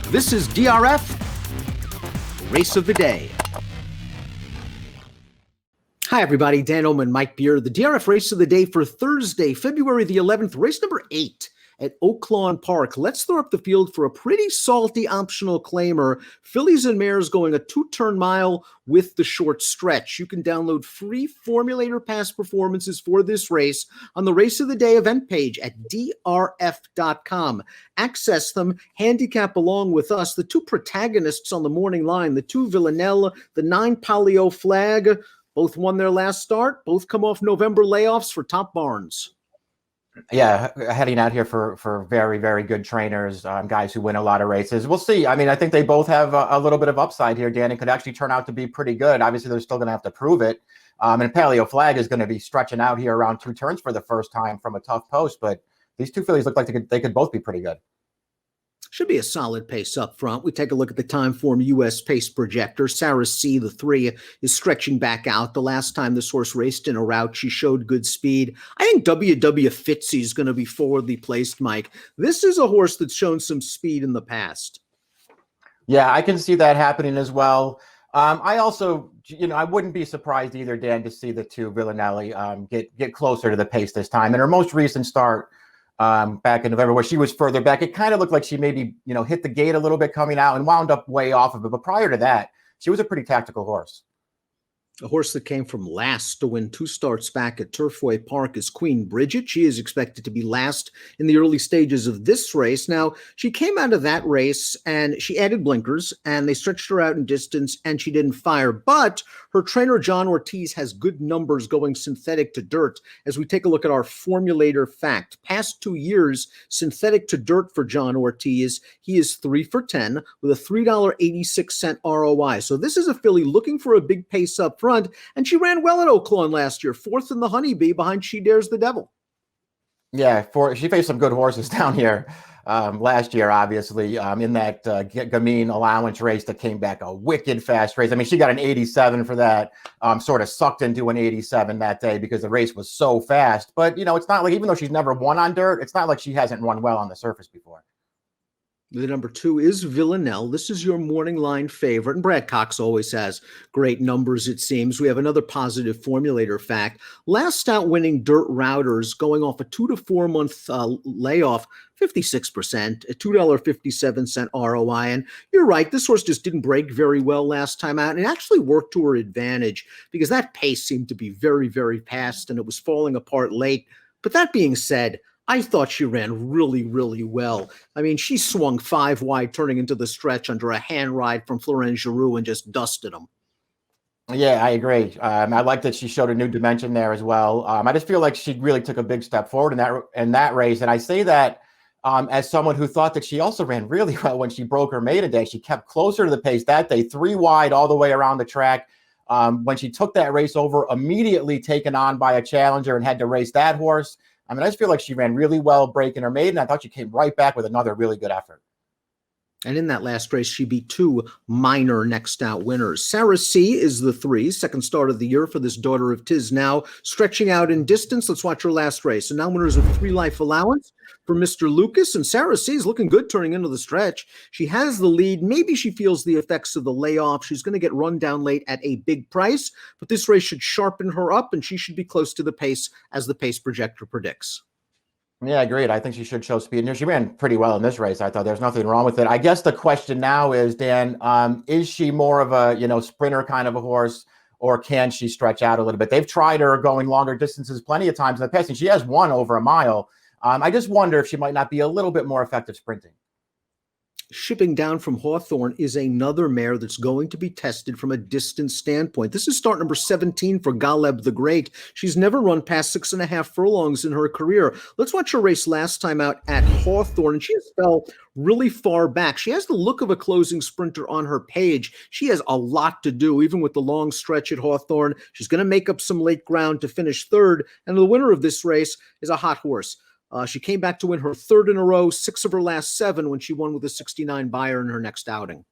This is DRF Race of the Day. Hi, everybody. Dan Illman and Mike Beer. The DRF Race of the Day for Thursday, February the 11th, race number 8 at Oaklawn Park. Let's throw up the field for a pretty salty optional claimer. Fillies and mares going a 2-turn mile with the short stretch. You can download free formulator past performances for this race on the Race of the Day event page at drf.com. Access them, handicap along with us. The two protagonists on the morning line, the two Villanell, the 9 Polio Flag, both won their last start. Both come off November layoffs for top barns. Yeah, heading out here for very, very good trainers, guys who win a lot of races. We'll see. I mean, I think they both have a little bit of upside here, Dan. It could actually turn out to be pretty good. Obviously, they're still going to have to prove it. And Polio Flag is going to be stretching out here around 2 turns for the first time from a tough post. But these two fillies look like they could both be pretty good. Should be a solid pace up front. We take a look at the Timeform U.S. pace projector. Sarah C., the 3, is stretching back out. The last time this horse raced in a route, she showed good speed. I think WW Fitzy is going to be forwardly placed, Mike. This is a horse that's shown some speed in the past. Yeah, I can see that happening as well. I also, I wouldn't be surprised either, Dan, to see the two Villanelli get closer to the pace this time. In her most recent start, back in November, where she was further back, it kind of looked like she maybe, hit the gate a little bit coming out and wound up way off of it. But prior to that, she was a pretty tactical horse. A horse that came from last to win 2 starts back at Turfway Park is Queen Bridget. She is expected to be last in the early stages of this race. Now, she came out of that race and she added blinkers and they stretched her out in distance and she didn't fire. But her trainer, John Ortiz, has good numbers going synthetic to dirt. As we take a look at our formulator fact, past 2 years, synthetic to dirt for John Ortiz, he is 3 for 10 with a $3.86 ROI. So this is a filly looking for a big pace up front. And she ran well at Oaklawn last year, 4th in the Honeybee behind She Dares the Devil. Yeah, she faced some good horses down here last year, obviously, in that Gamine allowance race that came back a wicked fast race. I mean, she got an 87 for that, sort of sucked into an 87 that day because the race was so fast. But, it's not like, even though she's never won on dirt, it's not like she hasn't run well on the surface before. The number 2 is Villanell. This is your morning line favorite. And Brad Cox always has great numbers, it seems. We have another positive formulator fact. Last out winning dirt routers going off a 2 to 4 month layoff, 56%, a $2.57 ROI. And you're right, this horse just didn't break very well last time out. And it actually worked to her advantage because that pace seemed to be very, very fast and it was falling apart late. But that being said, I thought she ran really, really well. I mean, she swung 5 wide turning into the stretch under a hand ride from Florent Giroux and just dusted him. Yeah, I agree. I like that she showed a new dimension there as well. I just feel like she really took a big step forward in that race. And I say that as someone who thought that she also ran really well when she broke her maiden day. She kept closer to the pace that day, 3 wide all the way around the track. When she took that race over, immediately taken on by a challenger and had to race that horse. I mean, I just feel like she ran really well breaking her maiden. I thought she came right back with another really good effort. And in that last race, she beat 2 minor next out winners. Sarah C. is the 3, second start of the year for this daughter of Tiz Now, stretching out in distance. Let's watch her last race. And now winners of 3 life allowance for Mr. Lucas. And Sarah C. is looking good turning into the stretch. She has the lead. Maybe she feels the effects of the layoff. She's going to get run down late at a big price. But this race should sharpen her up, and she should be close to the pace as the pace projector predicts. Yeah, agreed. I think she should show speed. And she ran pretty well in this race. I thought there's nothing wrong with it. I guess the question now is, Dan, is she more of a, sprinter kind of a horse, or can she stretch out a little bit? They've tried her going longer distances plenty of times in the past, and she has won over a mile. I just wonder if she might not be a little bit more effective sprinting. Shipping down from Hawthorne is another mare that's going to be tested from a distance standpoint. This is start number 17 for Galeb the Great. She's never run past 6.5 furlongs in her career. Let's watch her race last time out at Hawthorne, and she has fell really far back. She has the look of a closing sprinter on her page. She has a lot to do, even with the long stretch at Hawthorne. She's going to make up some late ground to finish 3rd, and the winner of this race is a hot horse. She came back to win her 3rd in a row, 6 of her last 7 when she won with a 69 buyer in her next outing.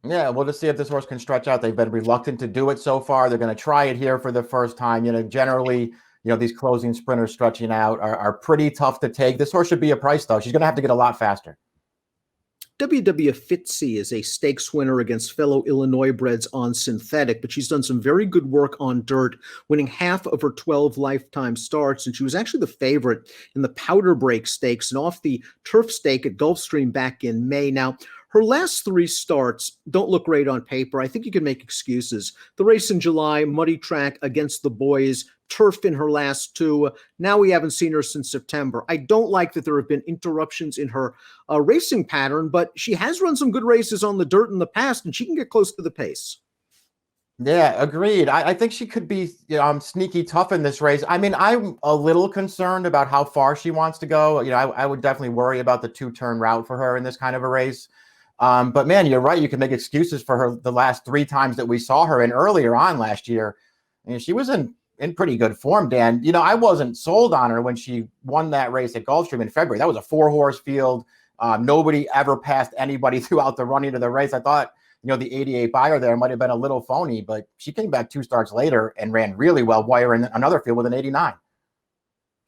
Yeah, we'll just see if this horse can stretch out. They've been reluctant to do it so far. They're going to try it here for the first time. Generally, these closing sprinters stretching out are pretty tough to take. This horse should be a price, though. She's going to have to get a lot faster. WWF Fitzy is a stakes winner against fellow Illinois breds on synthetic, but she's done some very good work on dirt, winning half of her 12 lifetime starts. And she was actually the favorite in the Powder Break Stakes and off the turf stake at Gulfstream back in May. Now, her last 3 starts don't look great on paper. I think you can make excuses. The race in July, muddy track against the boys, turf in her last 2. Now we haven't seen her since September. I don't like that there have been interruptions in her racing pattern, but she has run some good races on the dirt in the past, and she can get close to the pace. Yeah, agreed. I think she could be sneaky tough in this race. I mean, I'm a little concerned about how far she wants to go. I would definitely worry about the 2-turn route for her in this kind of a race. But man, you're right. You can make excuses for her the last 3 times that we saw her in earlier on last year. And she was in pretty good form, Dan. I wasn't sold on her when she won that race at Gulfstream in February. That was a 4-horse field. Nobody ever passed anybody throughout the running of the race. I thought, the 88 buyer there might have been a little phony, but she came back 2 starts later and ran really well while you're in another field with an 89.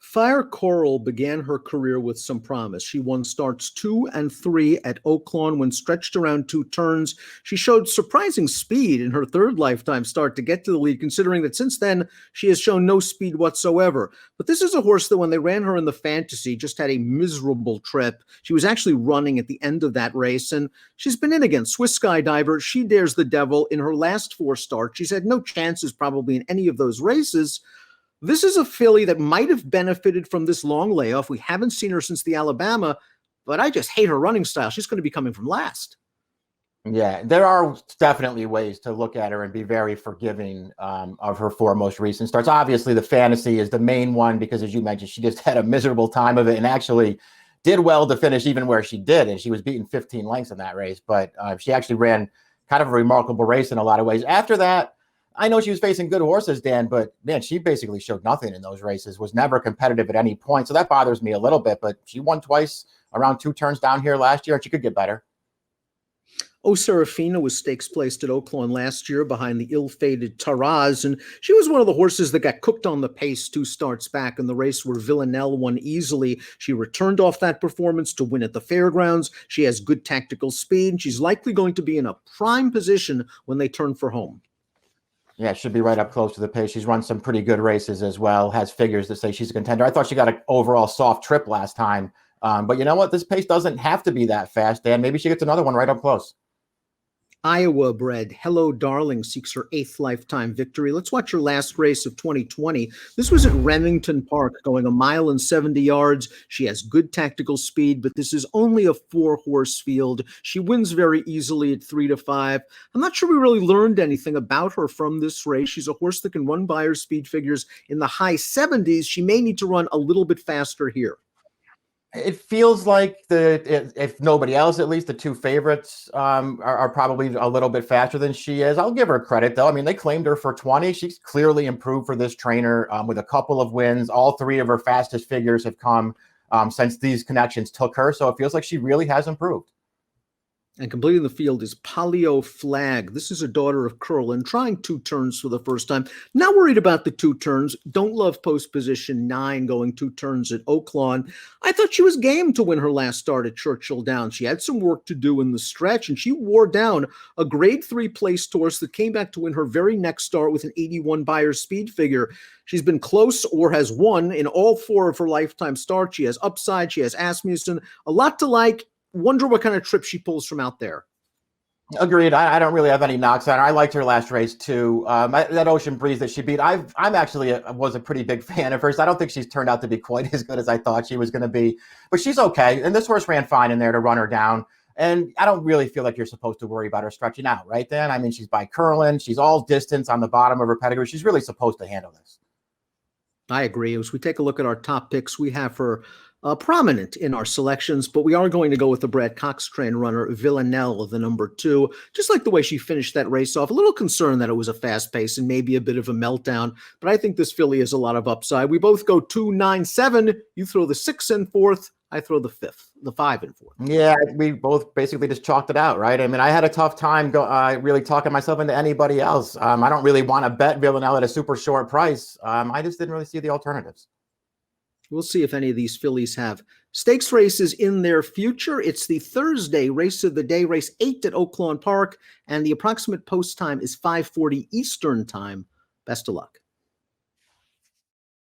Fire Coral began her career with some promise. She won starts 2 and 3 at Oaklawn when stretched around 2 turns. She showed surprising speed in her 3rd lifetime start to get to the lead, considering that since then she has shown no speed whatsoever. But this is a horse that when they ran her in the fantasy just had a miserable trip. She was actually running at the end of that race, and she's been in again. Swiss Skydiver, she dares the devil in her last 4 starts. She's had no chances probably in any of those races. This is a filly that might have benefited from this long layoff. We haven't seen her since the Alabama, but I just hate her running style. She's going to be coming from last. Yeah, there are definitely ways to look at her and be very forgiving of her 4 most recent starts. Obviously, the fantasy is the main one because, as you mentioned, she just had a miserable time of it and actually did well to finish even where she did. And she was beaten 15 lengths in that race, but she actually ran kind of a remarkable race in a lot of ways. After that, I know she was facing good horses, Dan, but man, she basically showed nothing in those races, was never competitive at any point. So that bothers me a little bit, but she won twice around 2 turns down here last year, and she could get better. O Serafina was stakes placed at Oaklawn last year behind the ill-fated Taraz, and she was one of the horses that got cooked on the pace 2 starts back in the race where Villanell won easily. She returned off that performance to win at the fairgrounds. She has good tactical speed, and she's likely going to be in a prime position when they turn for home. Yeah, should be right up close to the pace. She's run some pretty good races as well, has figures that say she's a contender. I thought she got an overall soft trip last time. But you know what? This pace doesn't have to be that fast, Dan. Maybe she gets another one right up close. Iowa bred Hello Darling seeks her 8th lifetime victory. Let's watch her last race of 2020. This was at Remington Park, going 1 mile and 70 yards. She has good tactical speed, but this is only a 4-horse field. She wins very easily at 3-5. I'm not sure we really learned anything about her from this race. She's a horse that can run by her speed figures in the high 70s. She may need to run a little bit faster here. It feels like if nobody else, at least the 2 favorites are probably a little bit faster than she is. I'll give her credit, though. I mean, they claimed her for 20. She's clearly improved for this trainer with a couple of wins. All 3 of her fastest figures have come since these connections took her. So it feels like she really has improved. And completing the field is Polio Flag. This is a daughter of Curlin, trying 2 turns for the first time. Not worried about the 2 turns. Don't love post position 9 going 2 turns at Oaklawn. I thought she was game to win her last start at Churchill Downs. She had some work to do in the stretch, and she wore down a grade 3 placed horse that came back to win her very next start with an 81 buyer speed figure. She's been close or has won in all 4 of her lifetime starts. She has upside. She has Asmussen. A lot to like. Wonder what kind of trip she pulls from out there. Agreed. I don't really have any knocks on her. I liked her last race too. That Ocean Breeze that she beat, I'm actually was a pretty big fan of hers. I don't think she's turned out to be quite as good as I thought she was going to be, but she's okay. And this horse ran fine in there to run her down. And I don't really feel like you're supposed to worry about her stretching out, right, Dan? I mean, she's by Curlin. She's all distance on the bottom of her pedigree. She's really supposed to handle this. I agree. As we take a look at our top picks, we have her prominent in our selections, but we are going to go with the Brad Cox train runner, Villanell, the number 2. Just like the way she finished that race off. A little concerned that it was a fast pace and maybe a bit of a meltdown, but I think this filly has a lot of upside. We both go 2, 9, 7. You throw the 6 and 4th. I throw the 5 and 4th. Yeah, we both basically just chalked it out, right? I mean, I had a tough time really talking myself into anybody else. I don't really want to bet Villanell at a super short price. I just didn't really see the alternatives. We'll see if any of these fillies have Stakes races in their future. It's the Thursday race of the day, race 8 at Oaklawn Park, and the approximate post time is 5:40 Eastern time. Best of luck.